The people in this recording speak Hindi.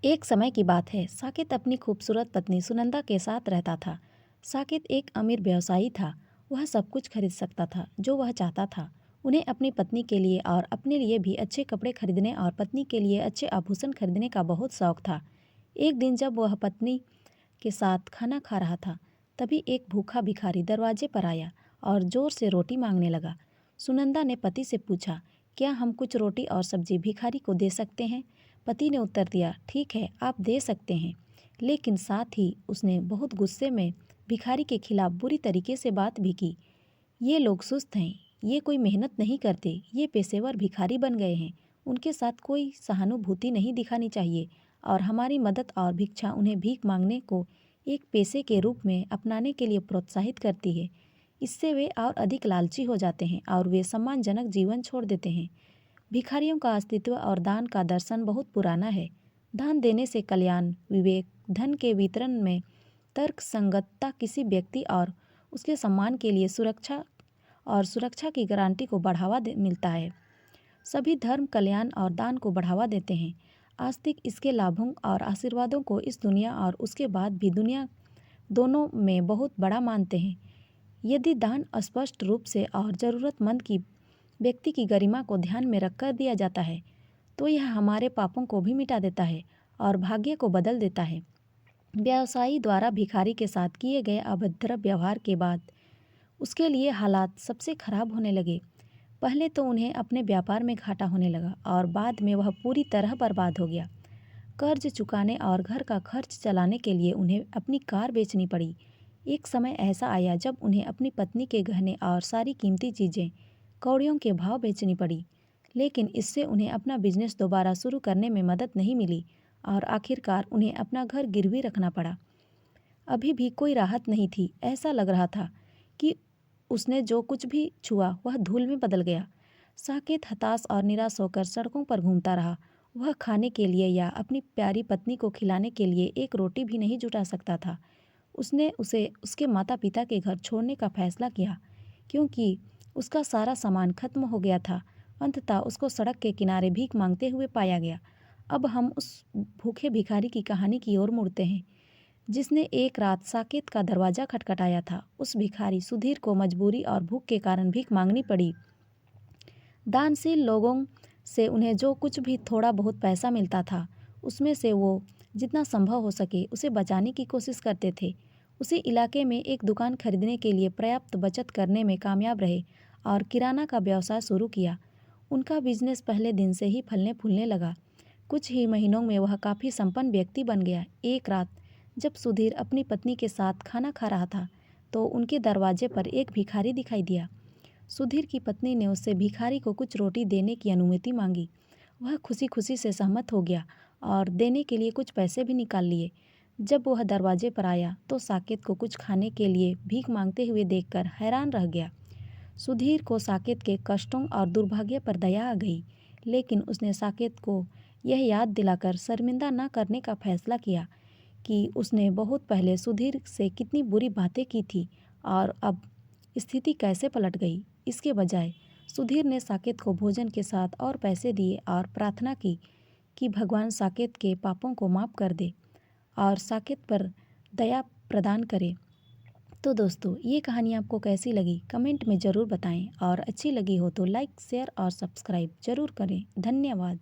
एक समय की बात है, साकेत अपनी खूबसूरत पत्नी सुनंदा के साथ रहता था। साकेत एक अमीर व्यवसायी था। वह सब कुछ खरीद सकता था जो वह चाहता था। उन्हें अपनी पत्नी के लिए और अपने लिए भी अच्छे कपड़े खरीदने और पत्नी के लिए अच्छे आभूषण खरीदने का बहुत शौक था। एक दिन जब वह पत्नी के साथ खाना खा रहा था, तभी एक भूखा भिखारी दरवाजे पर आया और जोर से रोटी मांगने लगा। सुनंदा ने पति से पूछा, क्या हम कुछ रोटी और सब्जी भिखारी को दे सकते हैं? पति ने उत्तर दिया, ठीक है, आप दे सकते हैं। लेकिन साथ ही उसने बहुत गुस्से में भिखारी के खिलाफ बुरी तरीके से बात भी की। ये लोग सुस्त हैं, ये कोई मेहनत नहीं करते, ये पेशेवर भिखारी बन गए हैं। उनके साथ कोई सहानुभूति नहीं दिखानी चाहिए और हमारी मदद और भिक्षा उन्हें भीख मांगने को एक पेशे के रूप में अपनाने के लिए प्रोत्साहित करती है। इससे वे और अधिक लालची हो जाते हैं और वे सम्मानजनक जीवन छोड़ देते हैं। भिखारियों का अस्तित्व और दान का दर्शन बहुत पुराना है। दान देने से कल्याण, विवेक, धन के वितरण में तर्क संगतता, किसी व्यक्ति और उसके सम्मान के लिए सुरक्षा की गारंटी को बढ़ावा मिलता है। सभी धर्म कल्याण और दान को बढ़ावा देते हैं। आस्तिक इसके लाभों और आशीर्वादों को इस दुनिया और उसके बाद भी दुनिया दोनों में बहुत बड़ा मानते हैं। यदि दान स्पष्ट रूप से और ज़रूरतमंद की व्यक्ति की गरिमा को ध्यान में रखकर दिया जाता है, तो यह हमारे पापों को भी मिटा देता है और भाग्य को बदल देता है। व्यवसायी द्वारा भिखारी के साथ किए गए अभद्र व्यवहार के बाद उसके लिए हालात सबसे खराब होने लगे। पहले तो उन्हें अपने व्यापार में घाटा होने लगा और बाद में वह पूरी तरह बर्बाद हो गया। कर्ज चुकाने और घर का खर्च चलाने के लिए उन्हें अपनी कार बेचनी पड़ी। एक समय ऐसा आया जब उन्हें अपनी पत्नी के गहने और सारी कीमती चीज़ें कौड़ियों के भाव बेचनी पड़ी। लेकिन इससे उन्हें अपना बिजनेस दोबारा शुरू करने में मदद नहीं मिली और आखिरकार उन्हें अपना घर गिरवी रखना पड़ा। अभी भी कोई राहत नहीं थी। ऐसा लग रहा था कि उसने जो कुछ भी छुआ वह धूल में बदल गया। साकेत हताश और निराश होकर सड़कों पर घूमता रहा। वह खाने के लिए या अपनी प्यारी पत्नी को खिलाने के लिए एक रोटी भी नहीं जुटा सकता था। उसने उसे उसके माता पिता के घर छोड़ने का फैसला किया क्योंकि उसका सारा सामान खत्म हो गया था। अंततः उसको सड़क के किनारे भीख मांगते हुए पाया गया। अब हम उस भूखे भिखारी की कहानी की ओर मुड़ते हैं जिसने एक रात साकेत का दरवाज़ा खटखटाया था। उस भिखारी सुधीर को मजबूरी और भूख के कारण भीख मांगनी पड़ी। दानशील लोगों से उन्हें जो कुछ भी थोड़ा बहुत पैसा मिलता था, उसमें से वो जितना संभव हो सके उसे बचाने की कोशिश करते थे। उसी इलाके में एक दुकान खरीदने के लिए पर्याप्त बचत करने में कामयाब रहे और किराना का व्यवसाय शुरू किया। उनका बिजनेस पहले दिन से ही फलने फूलने लगा। कुछ ही महीनों में वह काफ़ी संपन्न व्यक्ति बन गया। एक रात जब सुधीर अपनी पत्नी के साथ खाना खा रहा था, तो उनके दरवाजे पर एक भिखारी दिखाई दिया। सुधीर की पत्नी ने उससे भिखारी को कुछ रोटी देने की अनुमति मांगी। वह खुशी खुशी से सहमत हो गया और देने के लिए कुछ पैसे भी निकाल लिए। जब वह दरवाजे पर आया तो साकेत को कुछ खाने के लिए भीख मांगते हुए देखकर हैरान रह गया। सुधीर को साकेत के कष्टों और दुर्भाग्य पर दया आ गई, लेकिन उसने साकेत को यह याद दिलाकर शर्मिंदा न करने का फैसला किया कि उसने बहुत पहले सुधीर से कितनी बुरी बातें की थी और अब स्थिति कैसे पलट गई। इसके बजाय सुधीर ने साकेत को भोजन के साथ और पैसे दिए और प्रार्थना की कि भगवान साकेत के पापों को माफ़ कर दे और साकेत पर दया प्रदान करे। तो दोस्तों, ये कहानी आपको कैसी लगी कमेंट में ज़रूर बताएं और अच्छी लगी हो तो लाइक, शेयर और सब्सक्राइब ज़रूर करें। धन्यवाद।